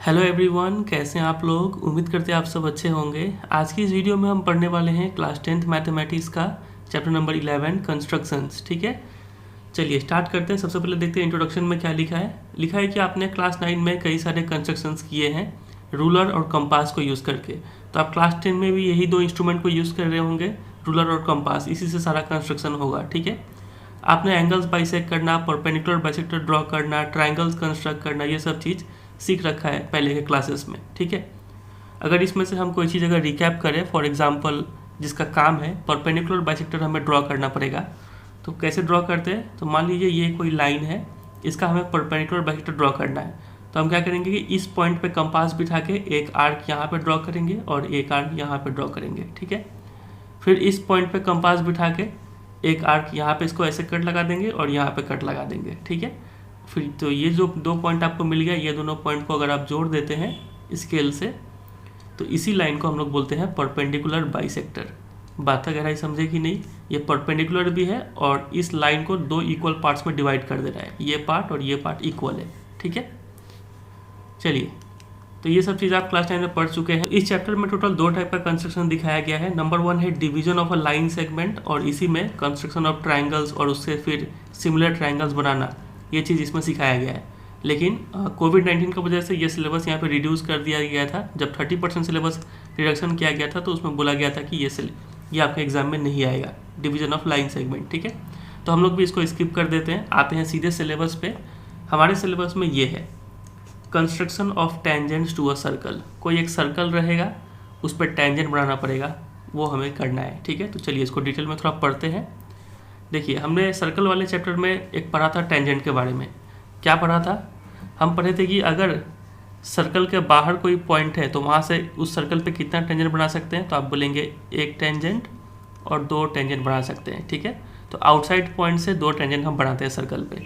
Hello everyone, कैसे हैं आप लोग। उम्मीद करते हैं आप सब अच्छे होंगे। आज की इस वीडियो में हम पढ़ने वाले हैं क्लास 10th मैथमेटिक्स का चैप्टर नंबर 11 कंस्ट्रक्शंस। ठीक है, चलिए स्टार्ट करते हैं। सबसे पहले देखते हैं इंट्रोडक्शन में क्या लिखा है। लिखा है कि आपने क्लास 9 में कई सारे कंस्ट्रक्शंस किए हैं रूलर और कंपास को यूज़ करके। तो आप क्लास 10 में भी यही दो इंस्ट्रूमेंट को यूज़ कर रहे होंगे, रूलर और कंपास। इसी से सारा कंस्ट्रक्शन होगा। ठीक है, आपने एंगल्स बाइसेक्ट करना, परपेंडिकुलर बाइसेक्टर ड्रॉ करना, ट्राइंगल्स कंस्ट्रक्ट करना, ये सब चीज़ सीख रखा है पहले के क्लासेस में। ठीक है, अगर इसमें से हम कोई चीज़ अगर रिकैप करें, फॉर एग्जांपल जिसका काम है परपेंडिकुलर बाइसेक्टर हमें ड्रॉ करना पड़ेगा। तो कैसे ड्रॉ करते हैं, तो मान लीजिए ये कोई लाइन है, इसका हमें परपेंडिकुलर बाइसेक्टर ड्रॉ करना है। तो हम क्या करेंगे कि इस पॉइंट पे कंपास बिठा के एक आर्क यहाँ पे ड्रॉ करेंगे और एक आर्क यहाँ पे ड्रॉ करेंगे। ठीक है, फिर इस पॉइंट पे कंपास बिठा के एक आर्क यहाँ पे इसको ऐसे कट लगा देंगे और यहाँ पे कट लगा देंगे। ठीक है, फिर तो ये जो दो पॉइंट आपको मिल गया, ये दोनों पॉइंट को अगर आप जोड़ देते हैं स्केल से, तो इसी लाइन को हम लोग बोलते हैं परपेंडिकुलर बाइसेक्टर। बात गहराई समझे कि नहीं। ये परपेंडिकुलर भी है और इस लाइन को दो इक्वल पार्ट्स में डिवाइड कर दे रहा है, ये पार्ट और ये पार्ट इक्वल है। ठीक है, चलिए, तो ये सब चीज़ आप क्लास 9 में पढ़ चुके हैं। इस चैप्टर में टोटल दो टाइप का कंस्ट्रक्शन दिखाया गया है। नंबर 1 है division of a line segment, और इसी में कंस्ट्रक्शन ऑफ ट्राइंगल्स और उससे फिर सिमिलर ट्राइंगल्स बनाना, ये चीज़ इसमें सिखाया गया है। लेकिन कोविड-19 की वजह से ये सिलेबस यहाँ पे रिड्यूस कर दिया गया था। जब 30% सिलेबस रिडक्शन किया गया था तो उसमें बोला गया था कि ये आपके एग्जाम में नहीं आएगा, डिवीजन ऑफ लाइन सेगमेंट। ठीक है, तो हम लोग भी इसको स्किप कर देते हैं, आते हैं सीधे सिलेबस पे। हमारे सिलेबस में ये है construction of tangents to a circle. कोई एक सर्कल रहेगा, उस पर टेंजेंट बनाना पड़ेगा, वो हमें करना है। ठीक है, तो चलिए इसको डिटेल में थोड़ा पढ़ते हैं। देखिए, हमने सर्कल वाले चैप्टर में एक पढ़ा था टेंजेंट के बारे में। क्या पढ़ा था, हम पढ़े थे कि अगर सर्कल के बाहर कोई पॉइंट है तो वहाँ से उस सर्कल पे कितना टेंजेंट बना सकते हैं। तो आप बोलेंगे एक टेंजेंट और दो टेंजेंट बना सकते हैं। ठीक है, तो आउटसाइड पॉइंट से दो टेंजेंट हम बनाते हैं सर्कल पे।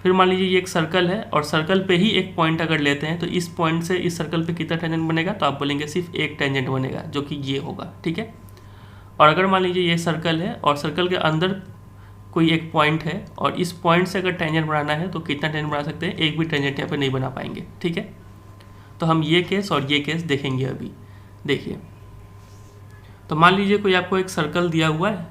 फिर मान लीजिए ये एक सर्कल है और सर्कल पे ही एक पॉइंट अगर लेते हैं तो इस पॉइंट से इस सर्कल पे कितना टेंजेंट बनेगा, तो आप बोलेंगे सिर्फ एक टेंजेंट बनेगा, जो कि ये होगा। ठीक है, और अगर मान लीजिए ये सर्कल है और सर्कल के अंदर कोई एक पॉइंट है और इस पॉइंट से अगर टेंजेंट बनाना है तो कितना टेंजेंट बना सकते हैं, एक भी टेंजेंट यहाँ पे नहीं बना पाएंगे। ठीक है, तो हम ये केस और ये केस देखेंगे अभी। देखिए, तो मान लीजिए कोई आपको एक सर्कल दिया हुआ है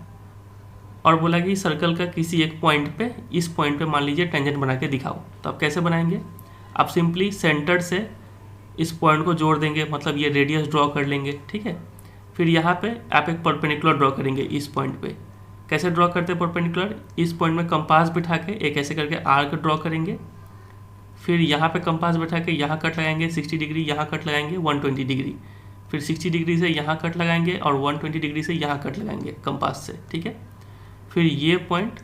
और बोला कि सर्कल का किसी एक पॉइंट पे, इस पॉइंट पे मान लीजिए टेंजेंट बना के दिखाओ। तो आप कैसे बनाएंगे, आप सिंपली सेंटर से इस पॉइंट को जोड़ देंगे, मतलब ये रेडियस ड्रॉ कर लेंगे। ठीक है, फिर यहाँ पे आप एक परपेंडिकुलर ड्रॉ करेंगे इस पॉइंट पे। कैसे ड्रॉ करते हैं परपेंडिकुलर, इस पॉइंट में कंपास बिठा के एक ऐसे करके आर्क ड्रॉ करेंगे। फिर यहाँ पे कंपास बिठा के यहाँ कट लगाएंगे 60 डिग्री, यहाँ कट लगाएंगे 120 डिग्री, फिर 60 डिग्री से यहाँ कट लगाएंगे और 120 डिग्री से यहाँ कट लगाएंगे कंपास से। ठीक है, फिर ये पॉइंट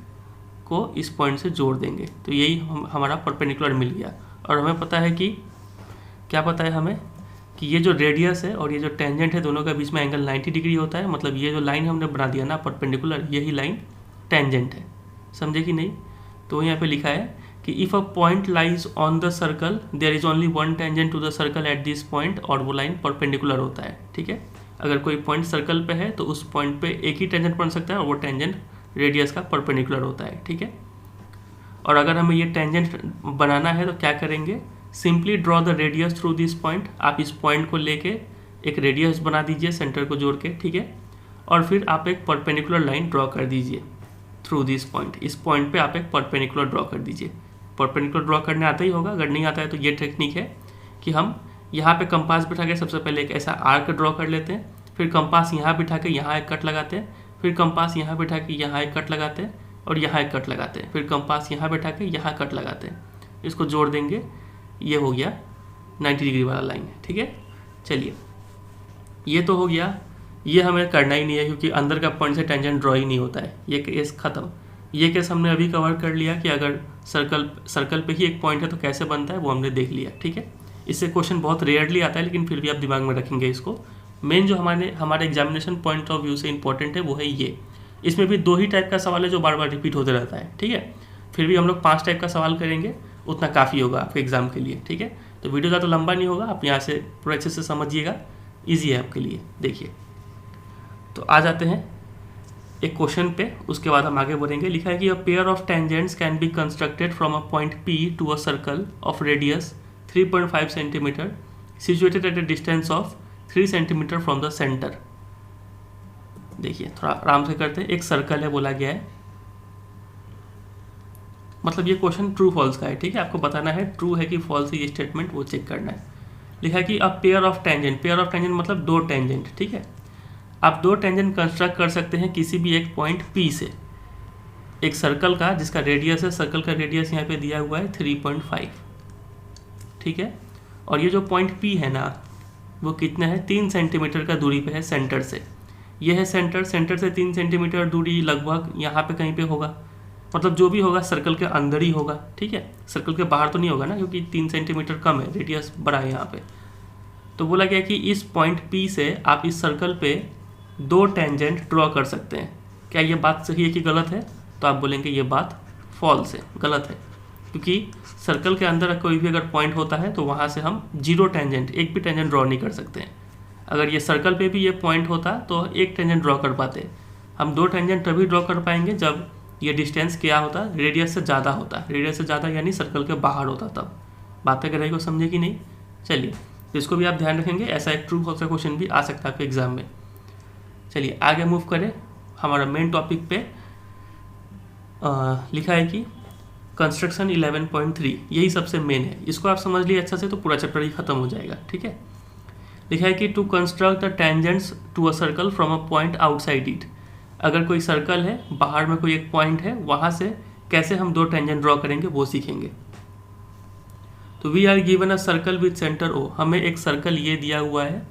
को इस पॉइंट से जोड़ देंगे, तो यही हमारा परपेंडिकुलर मिल गया। और हमें पता है कि क्या पता है हमें कि ये जो रेडियस है और ये जो टेंजेंट है, दोनों के बीच में एंगल 90 डिग्री होता है। मतलब ये जो लाइन हमने बना दिया ना परपेंडिकुलर, यही लाइन टेंजेंट है। समझे कि नहीं। तो यहाँ पे लिखा है कि if a point lies on the circle there is only one tangent to the circle at this point, और वो लाइन परपेंडिकुलर होता है। ठीक है, अगर कोई पॉइंट सर्कल पे है तो उस पॉइंट पे एक ही टेंजेंट बन सकता है और वो टेंजेंट रेडियस का परपेंडिकुलर होता है। ठीक है, और अगर हमें ये टेंजेंट बनाना है तो क्या करेंगे, simply draw the radius through this point. आप इस पॉइंट को लेके एक रेडियस बना दीजिए सेंटर को जोड़ के। ठीक है, और फिर आप एक परपेंडिकुलर लाइन ड्रॉ कर दीजिए थ्रू दिस पॉइंट। इस पॉइंट पे आप एक परपेंडिकुलर ड्रॉ कर दीजिए। परपेंडिकुलर ड्रॉ करने आता ही होगा, अगर नहीं आता है तो ये टेक्निक है कि हम यहाँ पे कंपास बिठा के सबसे पहले एक ऐसा आर्क ड्रॉ कर लेते हैं, फिर कंपास यहाँ बिठा के यहाँ एक कट लगाते हैं, फिर कंपास यहाँ बिठा के यहाँ एक कट लगाते हैं और यहाँ एक कट लगाते हैं, फिर कंपास यहाँ बिठा के यहाँ कट लगाते हैं। इसको जोड़ देंगे, ये हो गया 90 डिग्री वाला लाइन है। ठीक है, चलिए, ये तो हो गया। ये हमें करना ही नहीं है क्योंकि अंदर का पॉइंट से टेंजेंट ड्रॉ ही नहीं होता है। ये केस ख़त्म। ये केस हमने अभी कवर कर लिया कि अगर सर्कल पे ही एक पॉइंट है तो कैसे बनता है, वो हमने देख लिया। ठीक है, इससे क्वेश्चन बहुत रेयरली आता है, लेकिन फिर भी आप दिमाग में रखेंगे इसको। मेन जो हमारे एग्जामिनेशन पॉइंट ऑफ व्यू से इंपॉर्टेंट है वो है ये। इसमें भी दो ही टाइप का सवाल है जो बार बार रिपीट होते रहता है। ठीक है, फिर भी हम लोग 5 टाइप का सवाल करेंगे, उतना काफ़ी होगा आपके एग्ज़ाम के लिए। ठीक है, तो वीडियो ज़्यादा लंबा नहीं होगा, आप यहाँ से पूरा अच्छे से समझिएगा, ईजी है आपके लिए। देखिए, तो आ जाते हैं एक क्वेश्चन पे, उसके बाद हम आगे बढ़ेंगे। लिखा है कि a pair of tangents can be constructed from a point P to a circle of radius 3.5 centimetre situated at a distance of 3 centimetre from the centre. देखिए थोड़ा आराम से करते हैं। एक सर्कल है बोला गया है, मतलब ये क्वेश्चन ट्रू फॉल्स का है, ठीक है। आपको बताना है ट्रू है कि फॉल्स है ये स्टेटमेंट, वो चेक करना है। लिखा है कि a pair of tangent, pair of tangent मतलब दो टेंजेंट, ठीक है। आप दो टेंजेंट कंस्ट्रक्ट कर सकते हैं किसी भी एक पॉइंट P से, एक सर्कल का जिसका रेडियस है, सर्कल का रेडियस यहाँ पे दिया हुआ है 3.5, ठीक है। और ये जो पॉइंट P है ना, वो कितना है, 3 सेंटीमीटर का दूरी पे है सेंटर से। ये है सेंटर, सेंटर से 3 सेंटीमीटर दूरी लगभग यहाँ पे कहीं पे होगा, मतलब जो भी होगा सर्कल के अंदर ही होगा, ठीक है। सर्कल के बाहर तो नहीं होगा ना, क्योंकि 3 सेंटीमीटर कम है, रेडियस बड़ा है यहाँ पे। तो बोला गया कि इस पॉइंट P से आप इस सर्कल पे दो टेंजेंट ड्रॉ कर सकते हैं। क्या ये बात सही है कि गलत है? तो आप बोलेंगे ये बात फॉल्स है, गलत है, क्योंकि सर्कल के अंदर कोई भी अगर पॉइंट होता है तो वहाँ से हम जीरो टेंजेंट, एक भी टेंजेंट ड्रॉ नहीं कर सकते हैं। अगर ये सर्कल पे भी ये पॉइंट होता तो एक टेंजेंट ड्रॉ कर पाते। हम दो टेंजेंट तभी ड्रॉ कर पाएंगे जब ये डिस्टेंस क्या होता, रेडियस से ज़्यादा होता, रेडियस से ज़्यादा यानी सर्कल के बाहर होता, तब। बात अगर को समझे कि नहीं? चलिए, तो इसको भी आप ध्यान रखेंगे, ऐसा एक ट्रू फॉल्स का क्वेश्चन भी आ सकता है आपके एग्जाम में। चलिए आगे मूव करें, हमारा मेन टॉपिक पे लिखा है कि कंस्ट्रक्शन 11.3, यही सबसे मेन है। इसको आप समझ लिए अच्छा से तो पूरा चैप्टर ही खत्म हो जाएगा, ठीक है। लिखा है कि to construct the tangents to a circle from a point outside it. अगर कोई सर्कल है, बाहर में कोई एक पॉइंट है, वहाँ से कैसे हम दो टेंजेंट ड्रॉ करेंगे वो सीखेंगे। तो we are given a circle with centre O, हमें एक सर्कल ये दिया हुआ है,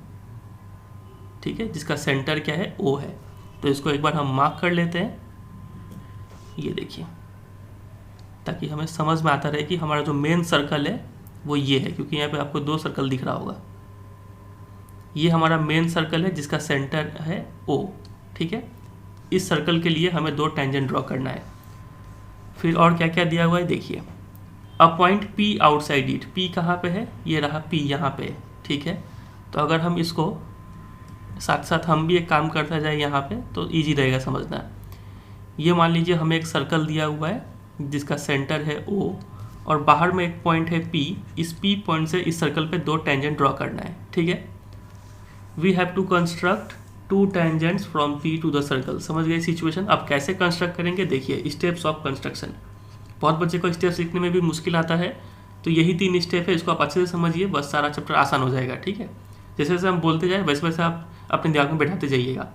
ठीक है, जिसका सेंटर क्या है, O है। तो इसको एक बार हम मार्क कर लेते हैं, ये देखिए, ताकि हमें समझ में आता रहे कि हमारा जो मेन सर्कल है वो ये है, क्योंकि यहाँ पे आपको दो सर्कल दिख रहा होगा। ये हमारा मेन सर्कल है जिसका सेंटर है O, ठीक है। इस सर्कल के लिए हमें दो टेंजेंट ड्रॉ करना है। फिर और क्या क्या दिया हुआ है देखिए, अ point P outside it, P कहाँ पे है, ये रहा P यहाँ पे, ठीक है। तो अगर हम इसको साथ साथ हम भी एक काम करता जाए यहाँ पे तो ईजी रहेगा समझना। ये मान लीजिए हमें एक सर्कल दिया हुआ है जिसका सेंटर है O और बाहर में एक पॉइंट है P। इस P पॉइंट से इस सर्कल पे दो टेंजेंट ड्रॉ करना है, ठीक है। We have to construct two tangents from P to the circle. समझ गए सिचुएशन? अब कैसे कंस्ट्रक्ट करेंगे देखिए, स्टेप्स ऑफ कंस्ट्रक्शन। बहुत बच्चे को स्टेप सीखने में भी मुश्किल आता है, तो यही 3 स्टेप है, इसको आप अच्छे से समझिए, बस सारा चैप्टर आसान हो जाएगा, ठीक है। जैसे जैसे हम बोलते जाए वैसे वैसे आप अपने दिमाग में बैठाते जाइएगा।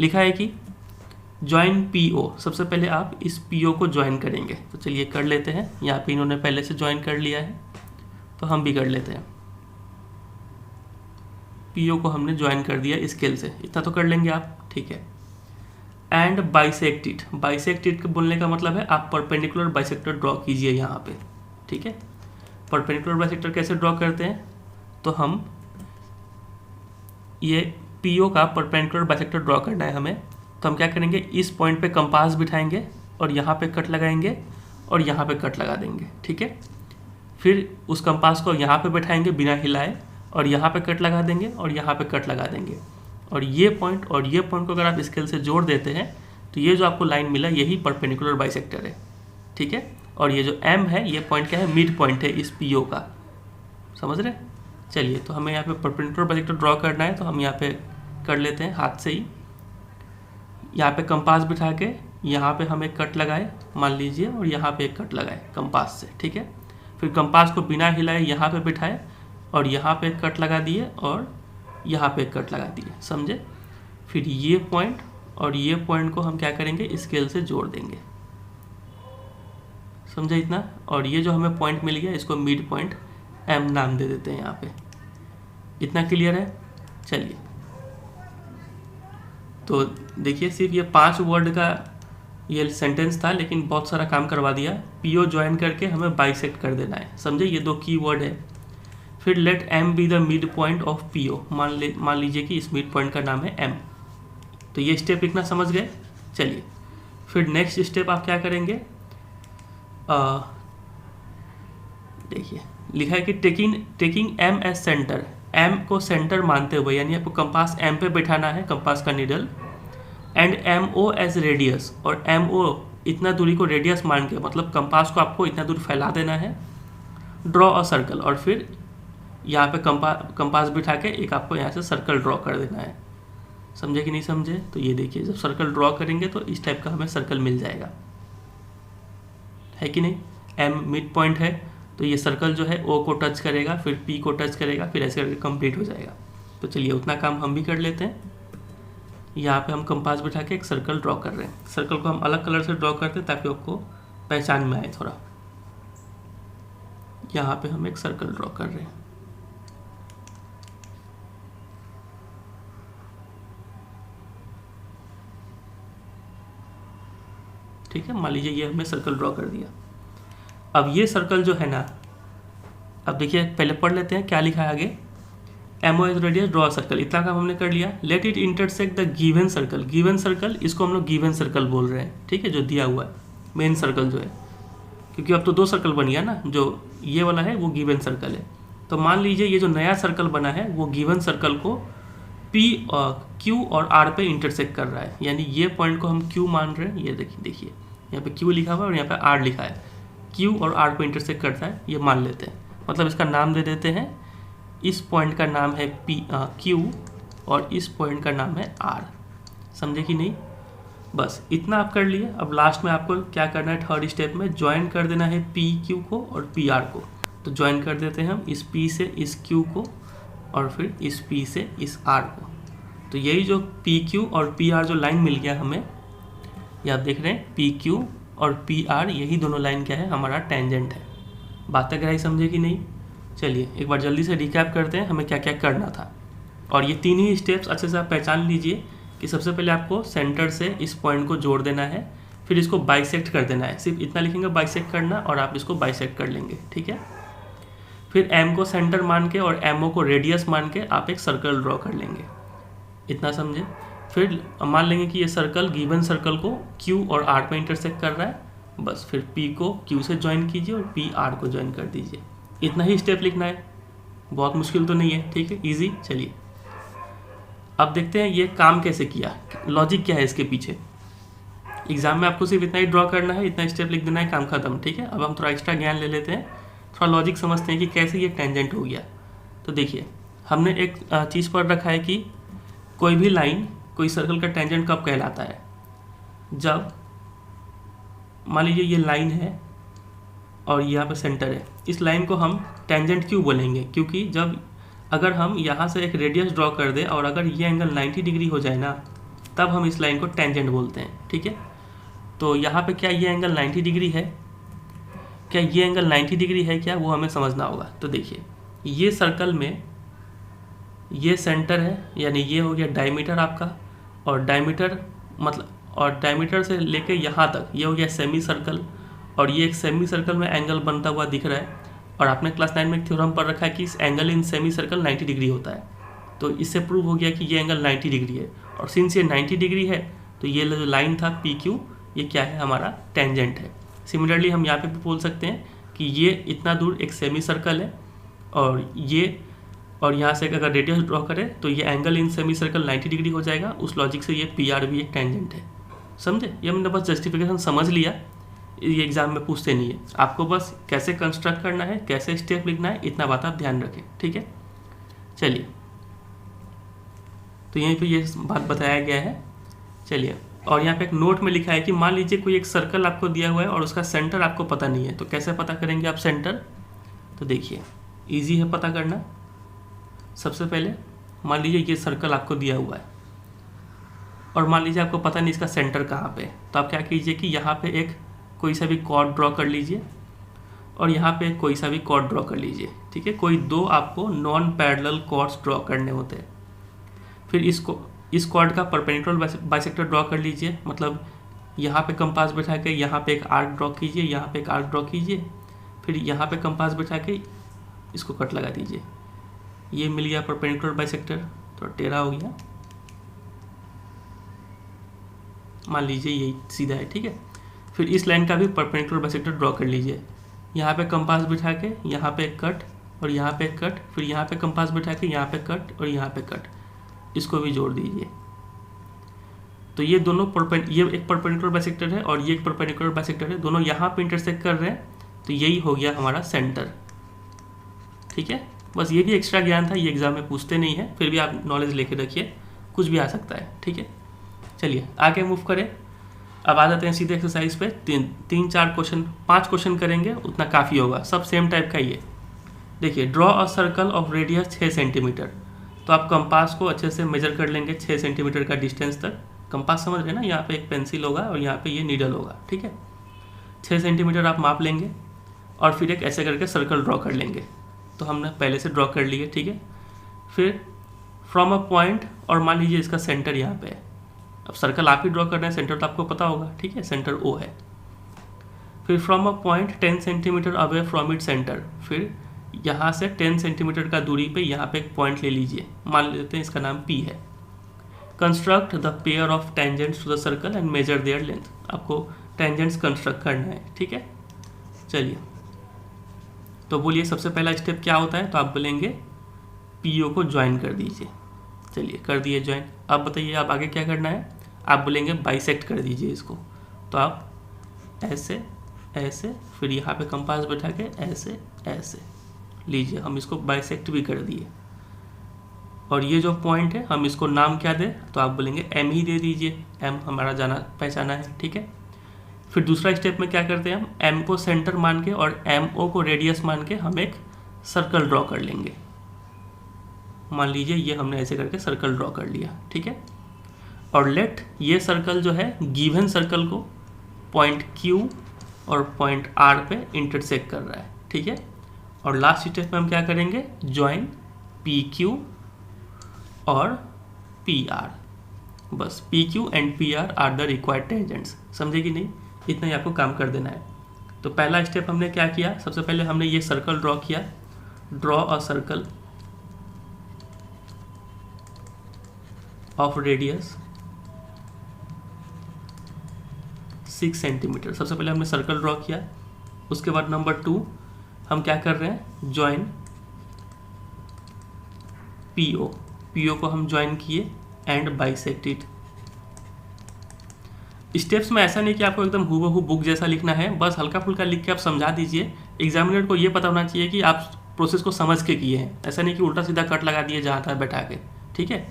लिखा है कि ज्वाइन PO, सबसे पहले आप इस PO को ज्वाइन करेंगे। तो चलिए कर लेते हैं, यहाँ पे इन्होंने पहले से ज्वाइन कर लिया है तो हम भी कर लेते हैं। PO को हमने ज्वाइन कर दिया स्केल से, इतना तो कर लेंगे आप, ठीक है। And bisect it, bisect it बोलने का मतलब है आप परपेंडिकुलर बाइसेक्टर ड्रॉ कीजिए यहाँ पे, ठीक है। परपेंडिकुलर बाइसेक्टर कैसे ड्रॉ करते हैं, तो हम ये PO का परपेंडिकुलर बाइसेक्टर ड्रॉ करना है हमें। तो हम क्या करेंगे, इस पॉइंट पे कंपास बिठाएंगे और यहाँ पे कट लगाएंगे और यहाँ पे कट लगा देंगे, ठीक है। फिर उस कंपास को यहाँ पे बैठाएंगे बिना हिलाए और यहाँ पे कट लगा देंगे और यहाँ पे कट लगा देंगे। और ये पॉइंट को अगर आप स्केल से जोड़ देते हैं तो ये जो आपको लाइन मिला यही परपेंडिकुलर बाइसेक्टर है, ठीक है। और ये जो M है ये पॉइंट क्या है, मिड पॉइंट है इस PO का, समझ रहे। चलिए, तो हमें यहाँ पे परपेंडिकुलर बाइसेक्टर ड्रॉ करना है तो हम यहाँ पे कर लेते हैं हाथ से ही। यहाँ पे कंपास बिठा के यहाँ पे हम एक कट लगाए मान लीजिए और यहाँ पे एक कट लगाए कंपास से, ठीक है। फिर कंपास को बिना हिलाए यहाँ पे बिठाए और यहाँ पे एक कट लगा दिए और यहाँ पे एक कट लगा दिए, समझे। फिर ये पॉइंट और ये पॉइंट को हम क्या करेंगे, स्केल से जोड़ देंगे, समझे इतना। और ये जो हमें पॉइंट मिल गया इसको मिड पॉइंट M नाम दे देते हैं यहाँ पे। इतना क्लियर है? चलिए, तो देखिए सिर्फ ये 5 वर्ड का ये सेंटेंस था लेकिन बहुत सारा काम करवा दिया। PO ज्वाइन करके हमें बाइसेक्ट कर देना है, समझे। ये 2 की वर्ड है। फिर let M be the mid point of PO, मान लीजिए कि इस मिड पॉइंट का नाम है M। तो ये स्टेप लिखना समझ गए। चलिए, फिर नेक्स्ट स्टेप आप क्या करेंगे, देखिए लिखा है कि taking M as centre, M को सेंटर मानते हुए, यानी आपको कंपास M पे बैठाना है, कंपास का needle, and MO as radius, और MO इतना दूरी को रेडियस मान के, मतलब कंपास को आपको इतना दूर फैला देना है। ड्रॉ अ सर्कल, और फिर यहाँ पे कंपास बिठा के एक आपको यहाँ से सर्कल ड्रॉ कर देना है। समझे कि नहीं समझे? तो ये देखिए, जब सर्कल ड्रॉ करेंगे तो इस टाइप का हमें सर्कल मिल जाएगा, है कि नहीं। एम मिड पॉइंट है, तो ये सर्कल जो है ओ को टच करेगा, फिर पी को टच करेगा, फिर ऐसे करके कंप्लीट हो जाएगा। तो चलिए उतना काम हम भी कर लेते हैं। यहाँ पे हम कंपास बिठा के एक सर्कल ड्रॉ कर रहे हैं। सर्कल को हम अलग कलर से ड्रॉ करते हैं ताकि आपको पहचान में आए थोड़ा। यहाँ पे हम एक सर्कल ड्रॉ कर रहे हैं। ठीक है, मान लीजिए ये हमने सर्कल ड्रॉ कर दिया। अब ये सर्कल जो है ना, अब देखिए पहले पढ़ लेते हैं क्या लिखा है आगे। M O as radius draw circle, इतना काम हमने कर लिया। Let it intersect the given circle, given circle इसको हम लोग गिवन सर्कल बोल रहे हैं, ठीक है, जो दिया हुआ है मेन सर्कल जो है, क्योंकि अब तो 2 सर्कल बन गया ना, जो ये वाला है वो गिवन सर्कल है। तो मान लीजिए ये जो नया सर्कल बना है वो गिवन सर्कल को पी और क्यू और आर पे इंटरसेक्ट कर रहा है, यानी ये पॉइंट को हम क्यू मान रहे हैं। ये देखिए यहाँ पे क्यू लिखा हुआ है और यहाँ पे आर लिखा है, क्यू और आर को इंटरसेक्ट करता है, ये मान लेते हैं। मतलब इसका नाम दे देते हैं, इस पॉइंट का नाम है क्यू और इस पॉइंट का नाम है आर। समझे कि नहीं? बस इतना आप कर लिए। अब लास्ट में आपको क्या करना है, थर्ड स्टेप में ज्वाइन कर देना है पी क्यू को और पी आर को। तो ज्वाइन कर देते हैं हम इस पी से इस क्यू को और फिर इस पी से इस आर को। तो यही जो पी क्यू और पी आर जो लाइन मिल गया हमें, ये आप देख रहे हैं पी क्यू और पी आर, यही दोनों लाइन क्या है, हमारा टेंजेंट है। बात तक आई समझे कि नहीं? चलिए एक बार जल्दी से रिकैप करते हैं हमें क्या क्या करना था। और ये 3 ही स्टेप्स अच्छे से आप पहचान लीजिए कि सबसे पहले आपको सेंटर से इस पॉइंट को जोड़ देना है, फिर इसको बाइसेक्ट कर देना है। सिर्फ इतना लिखेंगे बाइसेक्ट करना और आप इसको बाइसेक्ट कर लेंगे, ठीक है। फिर एम को सेंटर मान के और एमओ को रेडियस मान के आप एक सर्कल ड्रॉ कर लेंगे, इतना समझे। फिर मान लेंगे कि ये सर्कल गिवन सर्कल को क्यू और आर पे इंटरसेक्ट कर रहा है, बस फिर पी को क्यू से ज्वाइन कीजिए और पी आर को ज्वाइन कर दीजिए। इतना ही स्टेप लिखना है, बहुत मुश्किल तो नहीं है, ठीक है, इजी। चलिए अब देखते हैं ये काम कैसे किया, लॉजिक क्या है इसके पीछे। एग्जाम में आपको सिर्फ इतना ही ड्रॉ करना है, इतना स्टेप लिख देना है, काम खत्म, ठीक है। अब हम थोड़ा एक्स्ट्रा ज्ञान ले लेते हैं, थोड़ा लॉजिक समझते हैं कि कैसे ये टेंजेंट हो गया। तो देखिए हमने एक चीज़ पर रखा है कि कोई भी लाइन कोई सर्कल का टेंजेंट कब कहलाता है, जब मान लीजिए ये लाइन है और यहाँ पे सेंटर है। इस लाइन को हम टेंजेंट क्यों बोलेंगे, क्योंकि जब अगर हम यहाँ से एक रेडियस ड्रॉ कर दें और अगर ये एंगल 90 डिग्री हो जाए ना, तब हम इस लाइन को टेंजेंट बोलते हैं, ठीक है। तो यहाँ पे क्या ये एंगल 90 डिग्री है, क्या ये एंगल 90 डिग्री है क्या, वो हमें समझना होगा। तो देखिए ये सर्कल में ये सेंटर है, यानी ये हो गया डायमीटर आपका, और डायमीटर मतलब और डायमीटर से लेके यहाँ तक ये हो गया सेमी सर्कल, और ये एक सेमी सर्कल में एंगल बनता हुआ दिख रहा है। और आपने क्लास 9 में एक थ्योरम पर रखा है कि इस angle in semi circle 90 degree होता है। तो इससे प्रूव हो गया कि ये एंगल 90 डिग्री है, और सिंस ये 90 डिग्री है तो ये जो लाइन था पी क्यू, ये क्या है, हमारा टेंजेंट है। सिमिलरली हम यहाँ पे भी बोल सकते हैं कि ये इतना दूर एक सेमी सर्कल है, और यहाँ से अगर रेडियस ड्रॉ करें तो ये angle in semi circle 90 degree हो जाएगा। उस लॉजिक से ये पी आर भी एक टेंजेंट है। समझे? ये हमने बस जस्टिफिकेशन समझ लिया, ये एग्जाम में पूछते नहीं है। आपको बस कैसे कंस्ट्रक्ट करना है, कैसे स्टेप लिखना है, इतना बात आप ध्यान रखें, ठीक है। चलिए तो यहीं पे ये बात बताया गया है। चलिए, और यहाँ पे एक नोट में लिखा है कि मान लीजिए कोई एक सर्कल आपको दिया हुआ है और उसका सेंटर आपको पता नहीं है, तो कैसे पता करेंगे आप सेंटर। तो देखिए ईजी है पता करना। सबसे पहले मान लीजिए ये सर्कल आपको दिया हुआ है और मान लीजिए आपको पता नहीं इसका सेंटर कहाँ पे, तो आप क्या कीजिए कि यहाँ पे एक कोई सा भी कॉर्ड ड्रॉ कर लीजिए और यहाँ पे कोई सा भी कॉर्ड ड्रॉ कर लीजिए, ठीक है। कोई 2 आपको नॉन पैरेलल कॉर्ड्स ड्रॉ करने होते हैं। फिर इस कॉर्ड का परपेंडिकुलर बाइसेक्टर ड्रॉ कर लीजिए, मतलब यहाँ पे कंपास बैठा के यहाँ पे एक आर्क ड्रॉ कीजिए, यहाँ पे एक आर्क ड्रॉ कीजिए, फिर यहाँ पे कंपास बैठा के इसको कट लगा दीजिए। ये मिल गया परपेंडिकुलर बाइसेक्टर, तो टेढ़ा हो गया, मान लीजिए यही सीधा है, ठीक है। फिर इस लाइन का भी परपेंडिकुलर बाइसेक्टर ड्रॉ कर लीजिए। यहाँ पे कंपास बिठा के यहाँ पे कट और यहाँ पे कट, फिर यहाँ पे कंपास बिठा के यहाँ पे कट और यहाँ पे कट, इसको भी जोड़ दीजिए। तो ये दोनों ये एक परपेंडिकुलर बाइसेक्टर है और ये एक परपेंडिकुलर बाइसेक्टर है, दोनों यहाँ पे इंटरसेक्ट कर रहे हैं, तो यही हो गया हमारा सेंटर। ठीक है, बस ये भी एक्स्ट्रा ज्ञान था, ये एग्जाम में पूछते नहीं है, फिर भी आप नॉलेज लेके रखिए, कुछ भी आ सकता है। ठीक है, चलिए आगे मूव करें। अब आ जाते हैं सीधे एक्सरसाइज पे। तीन चार क्वेश्चन, 5 क्वेश्चन करेंगे, उतना काफ़ी होगा, सब सेम टाइप का ही है। देखिए, draw a circle of radius 6 centimetre. तो आप कंपास को अच्छे से मेजर कर लेंगे 6 सेंटीमीटर का डिस्टेंस तक। कंपास समझ रहे हैं ना, यहाँ पे एक पेंसिल होगा और यहाँ पे ये नीडल होगा। ठीक है, 6 सेंटीमीटर आप माप लेंगे और फिर एक ऐसे करके सर्कल ड्रॉ कर लेंगे। तो हमने पहले से ड्रॉ कर लिए। ठीक है, फिर फ्रॉम अ पॉइंट, और मान लीजिए इसका सेंटर यहाँ पे है। अब सर्कल आप ही ड्रॉ कर रहे हैं, सेंटर तो आपको पता होगा। ठीक है, सेंटर ओ है। फिर from a point 10 centimetre away from it centre, फिर यहाँ से 10 सेंटीमीटर का दूरी पे यहाँ पे एक पॉइंट ले लीजिए, मान लेते हैं इसका नाम P है। Construct the pair of tangents to the circle and measure their length. आपको टेंजेंट्स कंस्ट्रक्ट करना है। ठीक है, चलिए तो बोलिए सबसे पहला स्टेप क्या होता है। तो आप बोलेंगे PO को ज्वाइन कर दीजिए। चलिए कर दिए ज्वाइन। अब बताइए आप आगे क्या करना है। आप बोलेंगे बाइसेक्ट कर दीजिए इसको। तो आप ऐसे ऐसे, फिर यहाँ पे कंपास बैठा के ऐसे ऐसे लीजिए। हम इसको बाइसेक्ट भी कर दिए। और ये जो पॉइंट है हम इसको नाम क्या दें। तो आप बोलेंगे M ही दे दीजिए, M हमारा जाना पहचाना है। ठीक है, फिर दूसरा स्टेप में क्या करते हैं, हम M को सेंटर मान के और MO को रेडियस मान के हम एक सर्कल ड्रॉ कर लेंगे। मान लीजिए ये हमने ऐसे करके सर्कल ड्रॉ कर लिया। ठीक है, और लेट ये सर्कल जो है गिवन सर्कल को पॉइंट Q और पॉइंट R पे इंटरसेक्ट कर रहा है। ठीक है, और लास्ट स्टेप में हम क्या करेंगे, ज्वाइन PQ और PR। बस PQ and PR are the required tangents. समझे कि नहीं, इतना ही आपको काम कर देना है। तो पहला स्टेप हमने क्या किया, सबसे पहले हमने ये सर्कल ड्रॉ किया। Draw a circle of radius 6 centimetre. सबसे पहले हमने सर्कल ड्रॉ किया। उसके बाद नंबर 2 हम क्या कर रहे हैं, ज्वाइन PO। PO को हम ज्वाइन किए एंड बाइसेक्ट इट। स्टेप्स में ऐसा नहीं कि आपको एकदम हूबहू बुक जैसा लिखना है, बस हल्का फुल्का लिख के आप समझा दीजिए। एग्जामिनर को ये पता होना चाहिए कि आप प्रोसेस को समझ के किए हैं। ऐसा नहीं कि उल्टा सीधा कट लगा दिए जहाँ तहाँ बैठा के। ठीक है,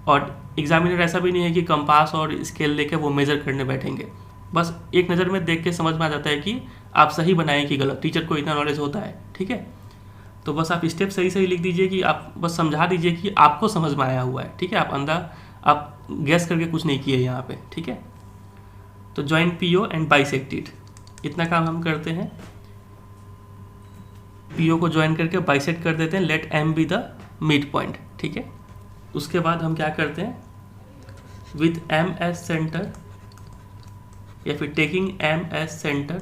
और एग्जामिनर ऐसा भी नहीं है कि कंपास और स्केल लेके वो मेजर करने बैठेंगे। बस एक नज़र में देख के समझ में आ जाता है कि आप सही बनाएं कि गलत। टीचर को इतना नॉलेज होता है। ठीक है, तो बस आप स्टेप सही सही लिख दीजिए कि आप बस समझा दीजिए कि आपको समझ में आया हुआ है। ठीक है, आप अंदर आप गैस करके कुछ नहीं किए यहाँ पे। ठीक है, तो join PO and bisect it, इतना काम हम करते हैं। PO को ज्वाइन करके बाइसेक्ट कर देते हैं। Let M be the mid point. ठीक है, उसके बाद हम क्या करते हैं, विथ M एज सेंटर या फिर taking M as centre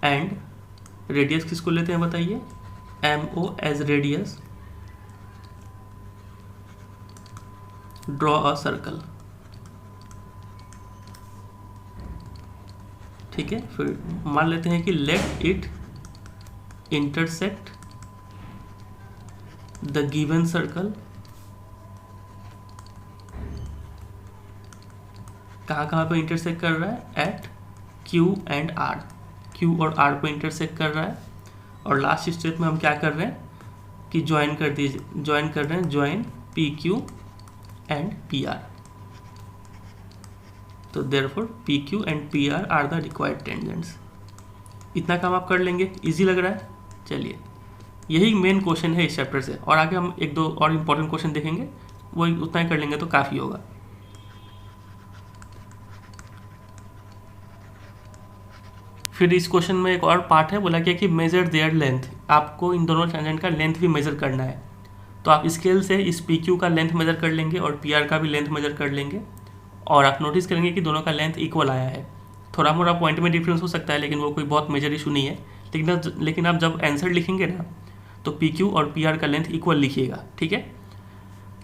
and radius किसको लेते हैं बताइए, MO as radius, draw a circle. ठीक है, फिर मान लेते हैं कि let it intersect the given circle. कहाँ पे इंटरसेक्ट कर रहा है, at Q and R। Q और R को इंटरसेक्ट कर रहा है। और लास्ट स्टेप में हम क्या कर रहे हैं कि ज्वाइन कर रहे हैं, ज्वाइन PQ एंड PR। तो therefore PQ and PR are the required tangents. इतना काम आप कर लेंगे। इजी लग रहा है। चलिए, यही मेन क्वेश्चन है इस चैप्टर से, और आगे हम 1-2 और इम्पोर्टेंट क्वेश्चन देखेंगे, वो उतना ही कर लेंगे तो काफ़ी होगा। फिर इस क्वेश्चन में एक और पार्ट है, बोला गया कि मेजर देयर लेंथ। आपको इन दोनों टेंजेंट का लेंथ भी मेजर करना है। तो आप स्केल से इस PQ का लेंथ मेजर कर लेंगे और PR का भी लेंथ मेजर कर लेंगे, और आप नोटिस करेंगे कि दोनों का लेंथ इक्वल आया है। थोड़ा मोड़ा पॉइंट में डिफरेंस हो सकता है, लेकिन वो कोई बहुत मेजर इशू नहीं है। लेकिन आप जब आंसर लिखेंगे ना, तो PQ और PR का लेंथ इक्वल लिखिएगा। ठीक है,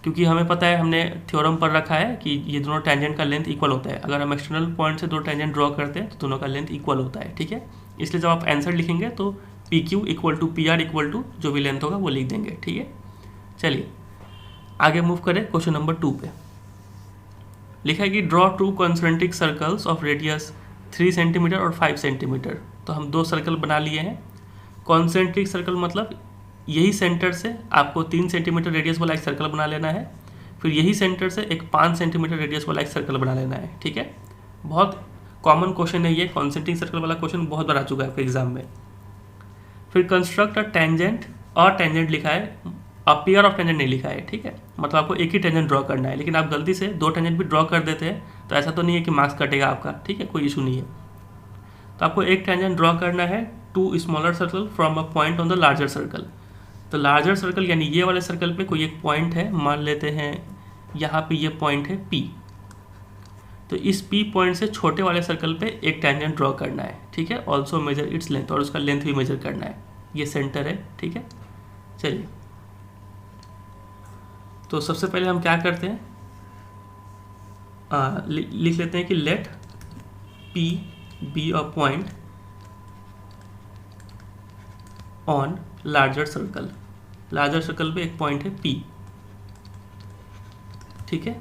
क्योंकि हमें पता है, हमने थ्योरम पर रखा है कि ये दोनों टेंजेंट का लेंथ इक्वल होता है। अगर हम एक्सटर्नल पॉइंट से 2 टेंजेंट ड्रॉ करते हैं तो दोनों का लेंथ इक्वल होता है। ठीक है, इसलिए जब आप आंसर लिखेंगे तो PQ equal to PR equal to जो भी लेंथ होगा वो लिख देंगे। ठीक है, चलिए आगे मूव करें। क्वेश्चन नंबर 2 पे लिखा है कि draw 2 concentric circles of radius 3 centimetre और 5 सेंटीमीटर। तो हम 2 सर्कल बना लिए हैं। कॉन्सेंट्रिक सर्कल मतलब यही सेंटर से आपको 3 सेंटीमीटर रेडियस वाला एक सर्कल बना लेना है, फिर यही सेंटर से एक 5 सेंटीमीटर रेडियस वाला एक सर्कल बना लेना है। ठीक है, बहुत कॉमन क्वेश्चन है ये, कॉन्सेंट्रिक सर्कल वाला क्वेश्चन बहुत बार आ चुका है आपके एग्जाम में। फिर कंस्ट्रक्ट अ टेंजेंट, और टेंजेंट लिखा है, अब पेयर ऑफ टेंजेंट नहीं लिखा है। ठीक है, मतलब आपको एक ही टेंजेंट ड्रॉ करना है, लेकिन आप गलती से 2 टेंजेंट भी ड्रॉ कर देते हैं तो ऐसा तो नहीं है कि मार्क्स कटेगा आपका। ठीक है, कोई इशू नहीं है। तो आपको एक टेंजेंट ड्रॉ करना है to smaller circle from a point on the larger circle. तो लार्जर सर्कल यानी ये वाले सर्कल पे कोई एक पॉइंट है, मान लेते हैं यहाँ पे ये पॉइंट है P। तो इस P पॉइंट से छोटे वाले सर्कल पे एक टेंजेंट ड्रॉ करना है। ठीक है, ऑल्सो मेजर इट्स लेंथ, और उसका लेंथ भी मेजर करना है। ये सेंटर है। ठीक है, चलिए तो सबसे पहले हम क्या करते हैं, लिख लेते हैं कि let P be a point on larger circle. Larger circle पे एक पॉइंट है P। ठीक है,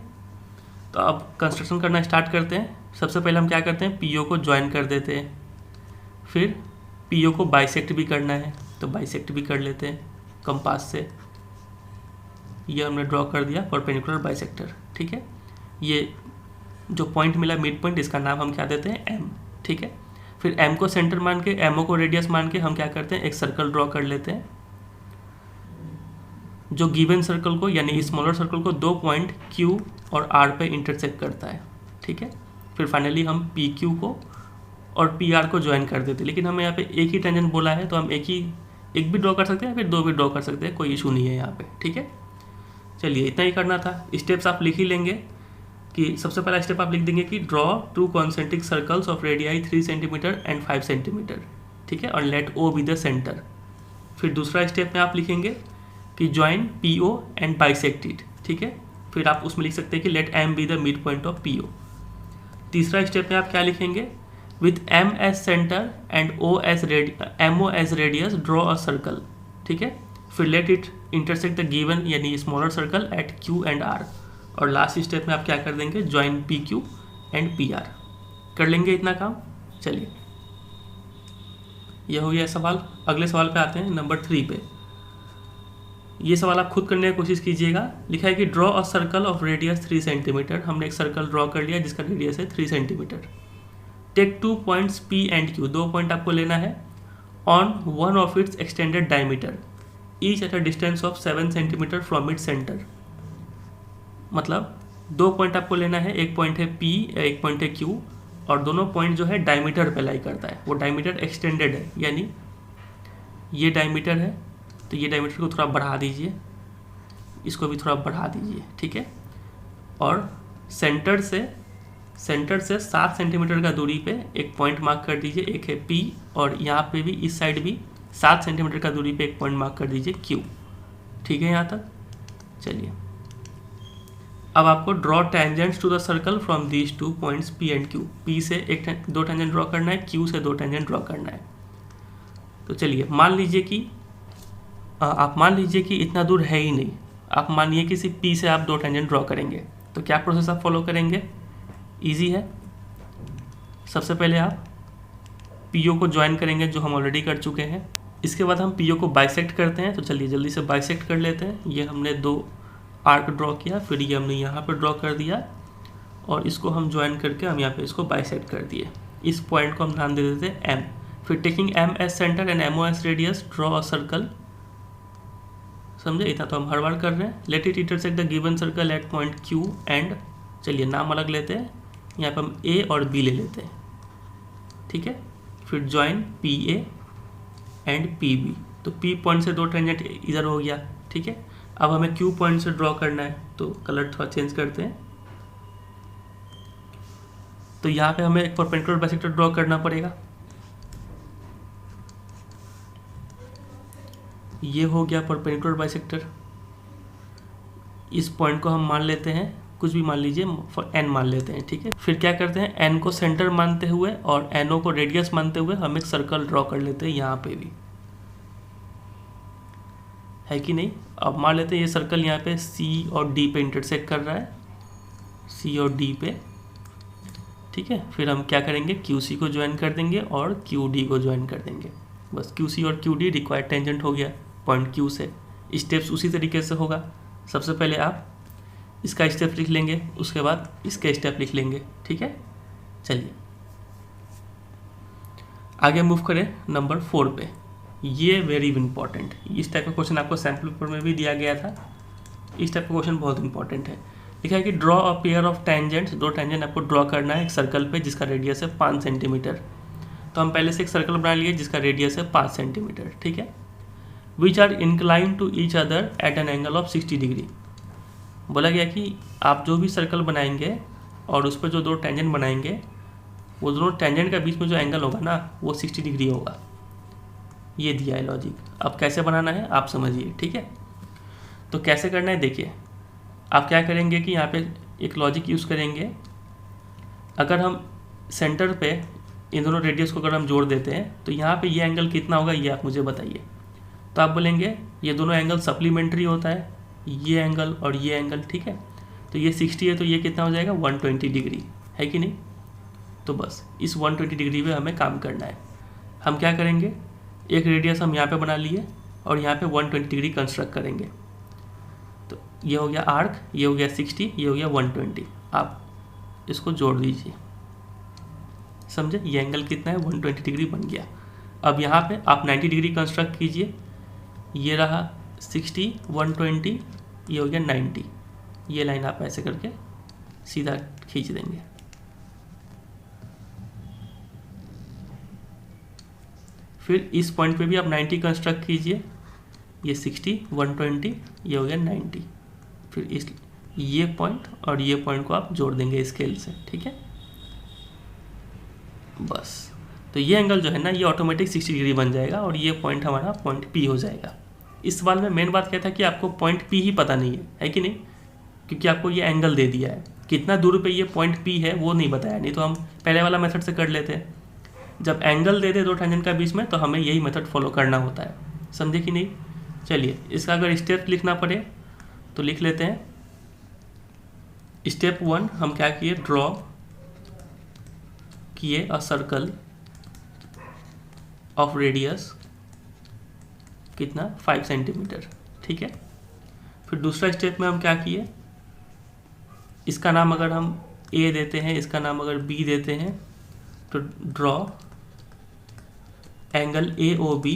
तो अब कंस्ट्रक्शन करना स्टार्ट करते हैं। सबसे पहले हम क्या करते हैं, PO को ज्वाइन कर देते हैं, फिर PO को बाइसेक्ट भी करना है, तो बाइसेक्ट भी कर लेते हैं कंपास से। ये हमने ड्रॉ कर दिया परपेंडिकुलर बाइसेक्टर। ठीक है, ये जो पॉइंट मिला मिड पॉइंट, इसका नाम हम क्या देते हैं M। ठीक है, फिर M को सेंटर मान के, MO को रेडियस मान के हम क्या करते हैं, एक सर्कल ड्रॉ कर लेते हैं जो गिवन सर्कल को यानी स्मॉलर सर्कल को 2 पॉइंट Q और R पे इंटरसेक्ट करता है। ठीक है, फिर फाइनली हम PQ को और PR को ज्वाइन कर देते हैं, लेकिन हमें यहाँ पे एक ही टेंजेंट बोला है तो हम एक भी ड्रॉ कर सकते हैं, फिर 2 भी ड्रॉ कर सकते हैं, कोई इशू नहीं है यहाँ पे। ठीक है, चलिए इतना ही करना था। स्टेप्स आप लिख ही लेंगे कि सबसे पहला स्टेप आप लिख देंगे कि draw 2 concentric circles of radii 3 centimetre and 5 centimetre. ठीक है, और let O be the centre. फिर दूसरा स्टेप में आप लिखेंगे कि join PO and bisect it. ठीक है, फिर आप उसमें लिख सकते हैं कि let M be the mid point of PO। तीसरा स्टेप में आप क्या लिखेंगे, with M as centre and MO as radius draw a circle. ठीक है, फिर let it intersect the given यानी smaller circle at Q and R। और लास्ट स्टेप में आप क्या कर देंगे, ज्वाइन PQ एंड PR। कर लेंगे इतना काम। चलिए यह हो गया सवाल। अगले सवाल पे आते हैं, नंबर 3 पे। ये सवाल आप खुद करने की कोशिश कीजिएगा। लिखा है कि draw a circle of radius 3 centimetre. हमने एक सर्कल ड्रॉ कर लिया जिसका रेडियस है 3 centimetre. Take 2 points P and Q, 2 point आपको लेना है on one of its extended diameter each at a distance of 7 centimetre from its centre. मतलब 2 पॉइंट आपको लेना है, एक पॉइंट है P, एक पॉइंट है Q, और दोनों पॉइंट जो है डायमीटर पे लाई करता है। वो डायमीटर एक्सटेंडेड है, यानी ये डायमीटर है तो ये डायमीटर को थोड़ा बढ़ा दीजिए, इसको भी थोड़ा बढ़ा दीजिए। ठीक है, और सेंटर से 7 सेंटीमीटर का दूरी पे एक पॉइंट मार्क कर दीजिए, एक है P, और यहाँ पे भी इस साइड भी 7 सेंटीमीटर का दूरी पे एक पॉइंट मार्क कर दीजिए Q। ठीक है यहाँ तक। चलिए अब आपको draw tangents to the circle from these 2 points P and Q। P से 2 टेंजेंट ड्रॉ करना है, Q से 2 टेंजेंट ड्रॉ करना है। तो चलिए मान लीजिए कि आप मान लीजिए कि इतना दूर है ही नहीं, आप मानिए कि सिर्फ P से आप 2 टेंजेंट ड्रॉ करेंगे। तो क्या प्रोसेस आप फॉलो करेंगे, ईजी है। सबसे पहले आप PO को ज्वाइन करेंगे जो हम ऑलरेडी कर चुके हैं। इसके बाद हम PO को बाइसेक्ट करते हैं। तो चलिए जल्दी से बाइसेक्ट कर लेते हैं। ये हमने 2 आर्क ड्रॉ किया, फिर ये हमने यहाँ पर ड्रॉ कर दिया, और इसको हम ज्वाइन करके हम यहाँ पे इसको बाइसेक्ट कर दिए। इस पॉइंट को हम नाम दे देते हैं M। फिर taking M as centre and MO as radius draw a circle. समझे, इतना तो हम हर बार कर रहे हैं। Let it intersect the given circle at point Q and, चलिए नाम अलग लेते हैं, यहाँ पर हम A और B ले लेते हैं। ठीक है, फिर ज्वाइन PA एंड PB। तो P पॉइंट से 2 टेंजेंट इधर हो गया। ठीक है, अब हमें Q पॉइंट से ड्रॉ करना है, तो कलर थोड़ा चेंज करते हैं। तो यहाँ पे हमें एक परपेंडिकुलर बाइसेक्टर ड्रॉ करना पड़ेगा। ये हो गया परपेंडिकुलर बाइसेक्टर। इस पॉइंट को हम मान लेते हैं, कुछ भी मान लीजिए, N मान लेते हैं। ठीक है, फिर क्या करते हैं, N को सेंटर मानते हुए और NO को रेडियस मानते हुए हम एक सर्कल ड्रॉ कर लेते हैं यहाँ पे भी, है कि नहीं। अब मान लेते हैं ये सर्कल यहाँ पे C और D पे इंटरसेक्ट कर रहा है, C और D पे। ठीक है, फिर हम क्या करेंगे, QC को ज्वाइन कर देंगे और QD को ज्वाइन कर देंगे। बस QC और QD रिक्वायर्ड टेंजेंट हो गया पॉइंट Q से। स्टेप्स उसी तरीके से होगा, सबसे पहले आप इसका स्टेप लिख लेंगे, उसके बाद इसके स्टेप लिख लेंगे, ठीक है। चलिए आगे मूव करें नंबर 4 पे। ये वेरी इंपॉर्टेंट, इस टाइप का क्वेश्चन आपको सैम्पल पेपर में भी दिया गया था। इस टाइप का क्वेश्चन बहुत इंपॉर्टेंट है। लिखा है कि draw a pair of tangents, 2 tangent आपको ड्रॉ करना है एक सर्कल पे जिसका रेडियस है 5 सेंटीमीटर। तो हम पहले से एक सर्कल बना लिए जिसका रेडियस है 5 सेंटीमीटर, ठीक है। Which are incline to each other at an angle of 60 degree. बोला गया कि आप जो भी सर्कल बनाएंगे और उस पर जो 2 टेंजेंट बनाएंगे, वो दोनों टेंजेंट के बीच में जो एंगल होगा ना वो 60 डिग्री होगा। ये दिया है लॉजिक। अब कैसे बनाना है आप समझिए, ठीक है। तो कैसे करना है देखिए, आप क्या करेंगे कि यहाँ पे एक लॉजिक यूज़ करेंगे। अगर हम सेंटर पे इन दोनों रेडियस को अगर हम जोड़ देते हैं तो यहाँ पे ये एंगल कितना होगा ये आप मुझे बताइए। तो आप बोलेंगे ये दोनों एंगल सप्लीमेंट्री होता है, ये एंगल और ये एंगल, ठीक है। तो ये 60 है तो ये कितना हो जाएगा 120 डिग्री, है कि नहीं। तो बस इस 120 डिग्री पे हमें काम करना है। हम क्या करेंगे, एक रेडियस हम यहाँ पे बना लिए और यहाँ पे 120 डिग्री कंस्ट्रक्ट करेंगे। तो ये हो गया आर्क, ये हो गया 60, ये हो गया 120। आप इसको जोड़ दीजिए, समझे। ये एंगल कितना है 120 डिग्री बन गया। अब यहाँ पे आप 90 डिग्री कंस्ट्रक्ट कीजिए। ये रहा 60, 120, ये हो गया 90। ये लाइन आप ऐसे करके सीधा खींच देंगे। फिर इस पॉइंट पे भी आप 90 कंस्ट्रक्ट कीजिए। ये 60, 120, ये हो गया 90। फिर इस ये पॉइंट और ये पॉइंट को आप जोड़ देंगे स्केल से, ठीक है। बस तो ये एंगल जो है ना ये ऑटोमेटिक 60 डिग्री बन जाएगा और ये पॉइंट हमारा पॉइंट P हो जाएगा। इस सवाल में मेन बात क्या था कि आपको पॉइंट P ही पता नहीं है कि नहीं, क्योंकि आपको ये एंगल दे दिया है। कितना दूर पे ये पॉइंट P है वो नहीं बताया, नहीं तो हम पहले वाला मेथड से कर लेते हैं। जब एंगल दे दे 2 टेंजेंट का बीच में तो हमें यही मेथड फॉलो करना होता है, समझे कि नहीं। चलिए इसका अगर स्टेप लिखना पड़े तो लिख लेते हैं। स्टेप 1 हम क्या किए, ड्रॉ किए अ सर्कल ऑफ रेडियस कितना 5 सेंटीमीटर, ठीक है। फिर दूसरा स्टेप में हम क्या किए, इसका नाम अगर हम A देते हैं, इसका नाम अगर B देते हैं, तो draw angle AOB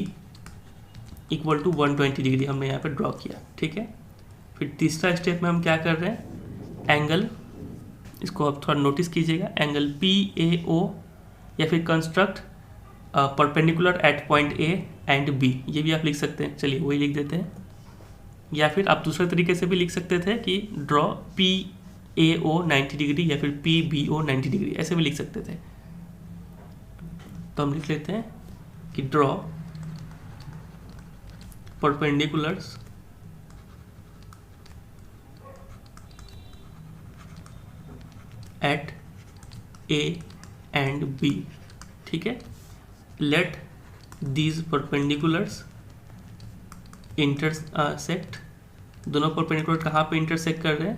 equal to 120 degree हमने यहाँ पे ड्रॉ किया, ठीक है। फिर तीसरा स्टेप में हम क्या कर रहे हैं, एंगल, इसको आप थोड़ा नोटिस कीजिएगा, एंगल PAO या फिर construct perpendicular eight point A and B, ये भी आप लिख सकते हैं। चलिए वही लिख देते हैं। या फिर आप दूसरे तरीके से भी लिख सकते थे कि ड्रॉ PAO 90 डिग्री या फिर PBO 90 डिग्री, ऐसे भी लिख सकते थे। तो हम लिख लेते हैं कि draw perpendiculars at A and B, ठीक है। लेट दीज परपेंडिकुलर्स इंटरसेक्ट, दोनों परपेंडिकुलर कहाँ पे इंटरसेक्ट कर रहे हैं,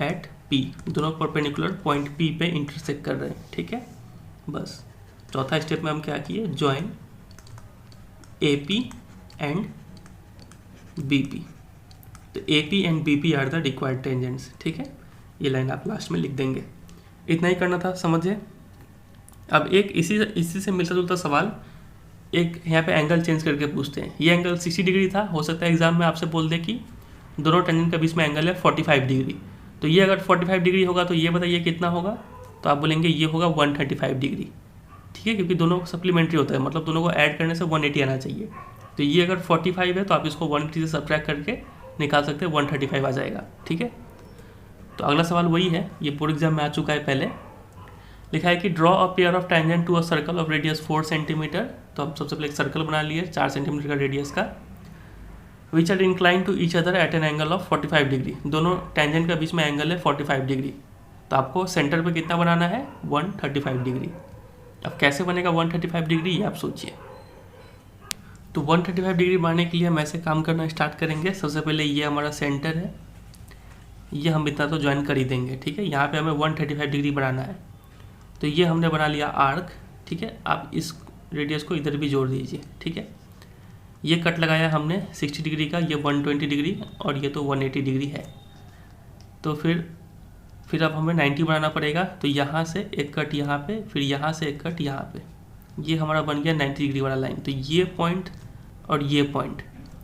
एट P, दोनों परपेंडिकुलर पॉइंट P पे इंटरसेक्ट कर रहे हैं, ठीक है। बस चौथा स्टेप में हम क्या किए, ज्वाइन AP एंड BP। तो AP and BP are the required tangents, ठीक है। ये लाइन आप लास्ट में लिख देंगे। इतना ही करना था, समझे। अब एक इसी से मिलता जुलता सवाल, एक यहाँ पे एंगल चेंज करके पूछते हैं। ये एंगल 60 डिग्री था, हो सकता है एग्जाम में आपसे बोल दे कि दोनों टेंजेंट के बीच में एंगल है 45 डिग्री। तो ये अगर 45 डिग्री होगा तो ये बताइए कितना होगा, तो आप बोलेंगे ये होगा 135 डिग्री, ठीक है, क्योंकि दोनों सप्लीमेंट्री होता है, मतलब दोनों को ऐड करने से 180 आना चाहिए। तो ये अगर 45 है तो आप इसको 180 से सब्ट्रैक्ट करके निकाल सकते हैं, 135 आ जाएगा, ठीक है। तो अगला सवाल वही है, ये बोर्ड एग्जाम में आ चुका है पहले। लिखा है कि draw a pair of tangent to a circle of radius 4 centimetre. तो हम सबसे पहले एक सर्कल बना लिए 4 सेंटीमीटर का रेडियस का। Which are incline to each other at an angle of 45 degree, दोनों टेंजेंट के बीच में एंगल है 45 डिग्री। तो आपको सेंटर पे कितना बनाना है, 135 डिग्री। अब कैसे बनेगा 135 डिग्री ये आप सोचिए। तो 135 डिग्री बनाने के लिए हम ऐसे काम करना स्टार्ट करेंगे। सबसे पहले ये हमारा सेंटर है, ये हम इतना तो ज्वाइन कर ही देंगे, ठीक है। यहाँ पे हमें 135 डिग्री बनाना है। तो ये हमने बना लिया आर्क, ठीक है। आप इस रेडियस को इधर भी जोड़ दीजिए, ठीक है। ये कट लगाया हमने 60 डिग्री का, ये 120 डिग्री और ये तो 180 डिग्री है। तो फिर अब हमें 90 बनाना पड़ेगा। तो यहाँ से एक कट यहाँ पे, फिर यहाँ से एक कट यहाँ पे, ये हमारा बन गया 90 डिग्री वाला लाइन। तो ये पॉइंट और ये पॉइंट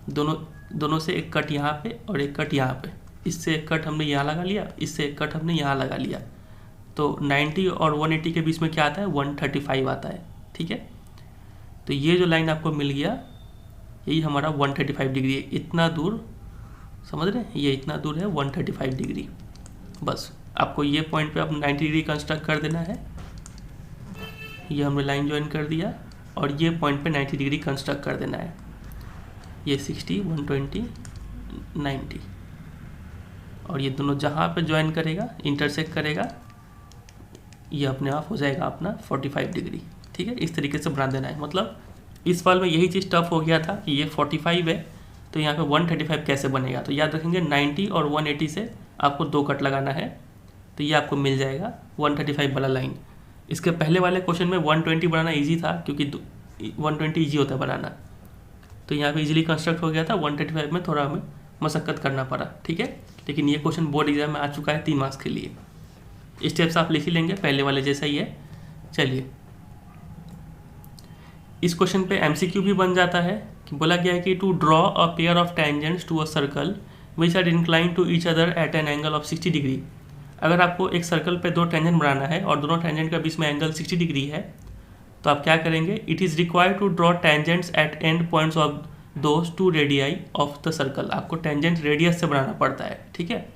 दोनों से एक कट यहाँ पे और एक कट यहाँ पे, इससे एक कट हमने यहाँ लगा लिया, इससे एक कट हमने यहाँ लगा लिया। तो 90 और 180 के बीच में क्या आता है, 135 आता है, ठीक है। तो ये जो लाइन आपको मिल गया, यही हमारा 135 डिग्री है। इतना दूर, समझ रहे हैं, ये इतना दूर है 135 डिग्री। बस आपको ये पॉइंट पे अब 90 डिग्री कंस्ट्रक्ट कर देना है। ये हमने लाइन ज्वाइन कर दिया और ये पॉइंट पे 90 डिग्री कंस्ट्रक्ट कर देना है। ये 60, 120, 90 और ये दोनों जहाँ पे ज्वाइन करेगा, इंटरसेक्ट करेगा, ये अपने आप हो जाएगा अपना 45 डिग्री, ठीक है। इस तरीके से बना देना है। मतलब इस सवाल में यही चीज़ टफ हो गया था कि ये 45 है तो यहाँ पे 135 कैसे बनेगा। तो याद रखेंगे 90 और 180 से आपको 2 कट लगाना है, तो ये आपको मिल जाएगा 135 वाला लाइन। इसके पहले वाले क्वेश्चन में 120 बनाना ईजी था, क्योंकि 120 ईजी होता है बनाना, तो यहाँ पे इजीली कंस्ट्रक्ट हो गया था। 135 में थोड़ा हमें मशक्कत करना पड़ा, ठीक है। लेकिन ये क्वेश्चन बोर्ड एग्जाम में आ चुका है 3 मार्क्स के लिए। स्टेप्स आप लिख ही लेंगे, पहले वाले जैसा ही है। चलिए, इस क्वेश्चन पे MCQ भी बन जाता है कि बोला गया है कि to draw a pair of tangents to a circle which are incline to each other at an angle of 60 degree. अगर आपको एक सर्कल पे 2 टेंजेंट बनाना है और दोनों टेंजेंट के बीच में एंगल 60 डिग्री है, तो आप क्या करेंगे, it is required to draw tangents at end points of those 2 radii of the circle. आपको टेंजेंट रेडियस से बनाना पड़ता है, ठीक है।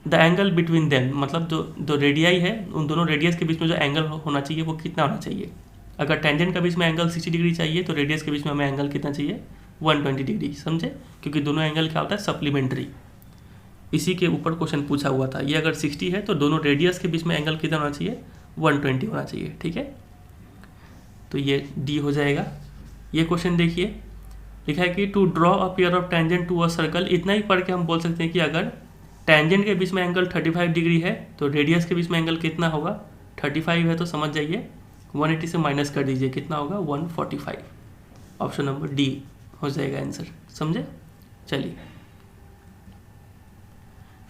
द एंगल बिटवीन देम, मतलब जो रेडियाई है उन दोनों रेडियस के बीच में जो एंगल होना चाहिए वो कितना होना चाहिए। अगर टेंजेंट के बीच में एंगल 60 डिग्री चाहिए तो रेडियस के बीच में हमें एंगल कितना चाहिए, 120 डिग्री, समझे। क्योंकि दोनों एंगल क्या होता है, सप्लीमेंट्री। इसी के ऊपर क्वेश्चन पूछा हुआ था। ये अगर 60 है तो दोनों रेडियस के बीच में एंगल कितना होना चाहिए, 120 होना चाहिए, ठीक है। तो ये डी हो जाएगा। ये क्वेश्चन देखिए, लिखा है कि to draw a pair of tangent to a circle. इतना ही पढ़ के हम बोल सकते हैं कि अगर टेंजेंट के बीच में एंगल 35 डिग्री है तो रेडियस के बीच में एंगल कितना होगा, 35 है तो समझ जाइए 180 से माइनस कर दीजिए, कितना होगा 145। ऑप्शन नंबर डी हो जाएगा आंसर, समझे। चलिए,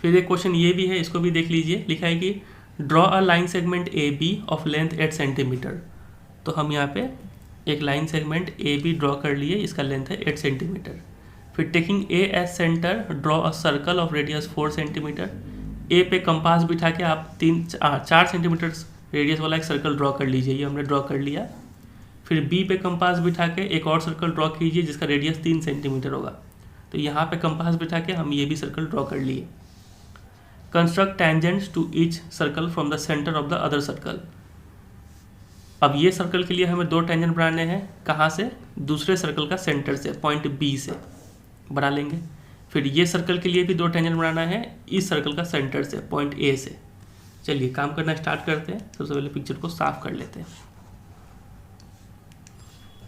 फिर एक क्वेश्चन ये भी है, इसको भी देख लीजिए। लिखा है कि draw a line segment A B of length 8 centimetre. तो हम यहाँ पे एक line segment A B draw कर लिए, इसका लेंथ है 8 सेंटीमीटर। फिर taking A as centre draw a circle of radius 4 centimetre. A पे कंपास बिठा के आप 4 सेंटीमीटर रेडियस वाला एक सर्कल ड्रॉ कर लीजिए, ये हमने ड्रॉ कर लिया। फिर बी पे कंपास बिठा के एक और सर्कल ड्रॉ कीजिए जिसका रेडियस 3 सेंटीमीटर होगा। तो यहाँ पे कंपास बिठा के हम ये भी सर्कल ड्रॉ कर लिए। Construct tangents to each circle from the centre of the other circle. अब ये सर्कल के लिए हमें 2 टेंजेंट बनाने हैं। कहाँ से, दूसरे सर्कल का सेंटर से, पॉइंट बी से बना लेंगे। फिर ये सर्कल के लिए भी 2 टेंजेंट बनाना है इस सर्कल का सेंटर से, पॉइंट ए से। चलिए काम करना स्टार्ट करते हैं। सबसे पहले पिक्चर को साफ कर लेते हैं।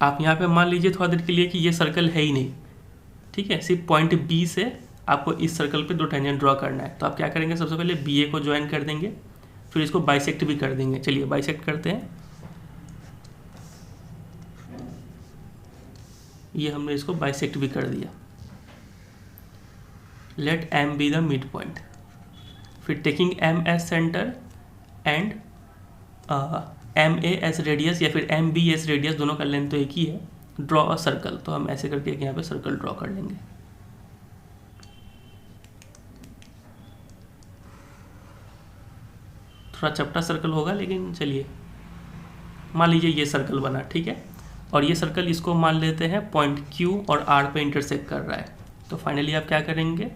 आप यहाँ पे मान लीजिए थोड़ा देर के लिए कि ये सर्कल है ही नहीं, ठीक है। सिर्फ पॉइंट बी से आपको इस सर्कल पे 2 टेंजेंट ड्रॉ करना है। तो आप क्या करेंगे, सबसे पहले बी ए को ज्वाइन कर देंगे, फिर इसको बाइसेक्ट भी कर देंगे। चलिए बाइसेक्ट करते हैं। ये हमने इसको बाइसेक्ट भी कर दिया। Let M be the mid point. फिर taking M as centre and M A as radius या फिर एम बी एज रेडियस, दोनों का लेंथ तो एक ही है। ड्रॉ अ सर्कल, तो हम ऐसे करके यहाँ पे सर्कल ड्रॉ कर लेंगे। थोड़ा चपटा सर्कल होगा लेकिन चलिए, मान लीजिए ये सर्कल बना, ठीक है। और ये सर्कल इसको मान लेते हैं पॉइंट Q और R पे इंटरसेक्ट कर रहा है। तो फाइनली आप क्या करेंगे,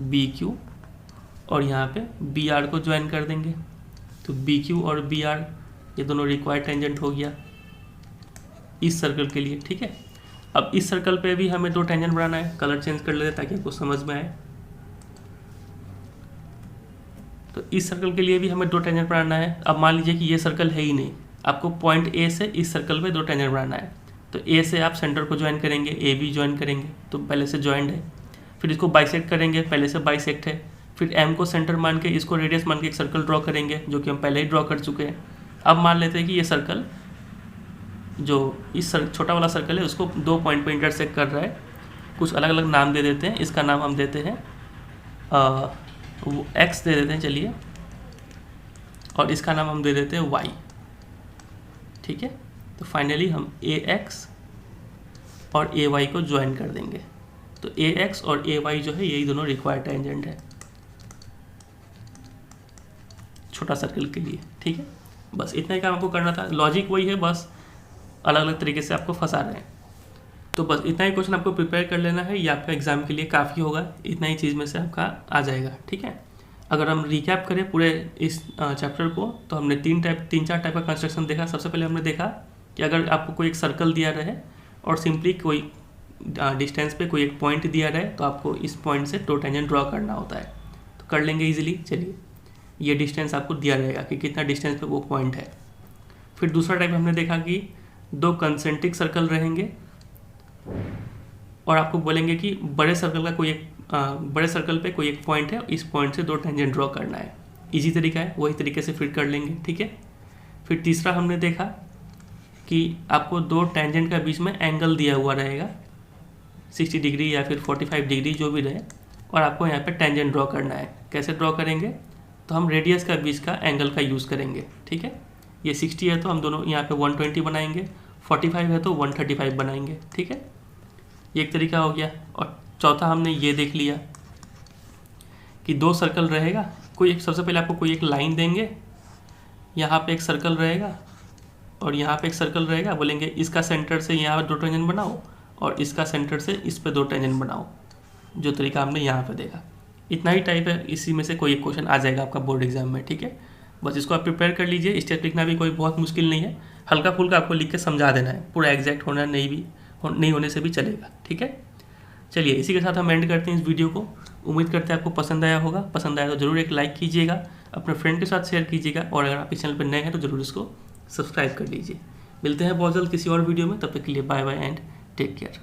BQ और यहाँ पे BR को ज्वाइन कर देंगे। तो BQ और BR ये दोनों रिक्वायर्ड टेंजेंट हो गया इस सर्कल के लिए, ठीक है। अब इस सर्कल पे भी हमें 2 टेंजेंट बनाना है। कलर चेंज कर लेते ताकि आपको समझ में आए। तो इस सर्कल के लिए भी हमें 2 टेंजेंट बनाना है। अब मान लीजिए कि ये सर्कल है ही नहीं, आपको पॉइंट ए से इस सर्कल पे 2 टेंजेंट बनाना है। तो ए से आप सेंटर को ज्वाइन करेंगे, ए बी ज्वाइन करेंगे, तो पहले से ज्वाइंट है। फिर इसको बाइसेक्ट करेंगे, पहले से बाइसेक्ट है। फिर एम को सेंटर मान के, इसको रेडियस मान के एक सर्कल ड्रॉ करेंगे, जो कि हम पहले ही ड्रॉ कर चुके हैं। अब मान लेते हैं कि ये सर्कल जो इस छोटा वाला सर्कल है उसको 2 पॉइंट पे इंटरसेक्ट कर रहा है। कुछ अलग अलग नाम दे देते हैं, इसका नाम हम देते हैं एक्स दे देते हैं चलिए, और इसका नाम हम दे देते हैं वाई। ठीक है, तो फाइनली हम ए एक्स और ए वाई को ज्वाइन कर देंगे। तो ए एक्स और ए वाई जो है यही दोनों रिक्वायर्ड टेंजेंट है छोटा सर्कल के लिए। ठीक है, बस इतना ही काम आपको करना था। लॉजिक वही है, बस अलग अलग तरीके से आपको फंसा रहे हैं। तो बस इतना ही क्वेश्चन आपको प्रिपेयर कर लेना है, ये आपका एग्जाम के लिए काफ़ी होगा। इतना ही चीज़ में से आपका आ जाएगा। ठीक है, अगर हम रिकैप करें पूरे इस चैप्टर को, तो हमने तीन चार टाइप का कंस्ट्रक्शन देखा। सबसे पहले हमने देखा कि अगर आपको कोई एक सर्कल दिया रहे और सिंपली कोई डिस्टेंस पे कोई एक पॉइंट दिया रहे, तो आपको इस पॉइंट से 2 टेंजेंट ड्रॉ करना होता है। तो कर लेंगे इजीली। चलिए, ये डिस्टेंस आपको दिया रहेगा कि कितना डिस्टेंस पे वो पॉइंट है। फिर दूसरा टाइप हमने देखा कि 2 कंसेंट्रिक सर्कल रहेंगे और आपको बोलेंगे कि बड़े सर्कल पे कोई एक पॉइंट है, इस पॉइंट से 2 टेंजेंट ड्रॉ करना है। इजी तरीका है, वही तरीके से फिर कर लेंगे। ठीक है, फिर तीसरा हमने देखा कि आपको 2 टेंजेंट का बीच में एंगल दिया हुआ रहेगा, 60 डिग्री या फिर 45 डिग्री जो भी रहे, और आपको यहाँ पे टेंजेंट ड्रॉ करना है। कैसे ड्रॉ करेंगे? तो हम रेडियस का बीच का एंगल का यूज़ करेंगे। ठीक है, ये 60 है तो हम दोनों यहाँ पे 120 बनाएंगे, 45 है तो 135 बनाएंगे। ठीक है, ये एक तरीका हो गया। और चौथा हमने ये देख लिया कि 2 सर्कल रहेगा, सबसे पहले आपको कोई एक लाइन देंगे, यहाँ पे एक सर्कल रहेगा और यहाँ पे एक सर्कल रहेगा, बोलेंगे इसका सेंटर से यहाँ पे 2 टेंजेंट बनाओ और इसका सेंटर से इस पे 2 टेंजेंट बनाओ, जो तरीका हमने यहाँ पे देखा। इतना ही टाइप है, इसी में से कोई एक क्वेश्चन आ जाएगा आपका बोर्ड एग्जाम में। ठीक है, बस इसको आप प्रिपेयर कर लीजिए। स्टेप लिखना भी कोई बहुत मुश्किल नहीं है, हल्का फुल्का आपको लिख के समझा देना है, पूरा एग्जैक्ट होना नहीं होने से भी चलेगा। ठीक है, चलिए इसी के साथ हम एंड करते हैं इस वीडियो को। उम्मीद करते हैं आपको पसंद आया होगा। पसंद आया तो ज़रूर एक लाइक कीजिएगा, अपने फ्रेंड के साथ शेयर कीजिएगा, और अगर आप इस चैनल पर नए हैं तो ज़रूर इसको सब्सक्राइब कर लीजिए। मिलते हैं बहुत जल्द किसी और वीडियो में, तब तक के लिए bye bye and take care.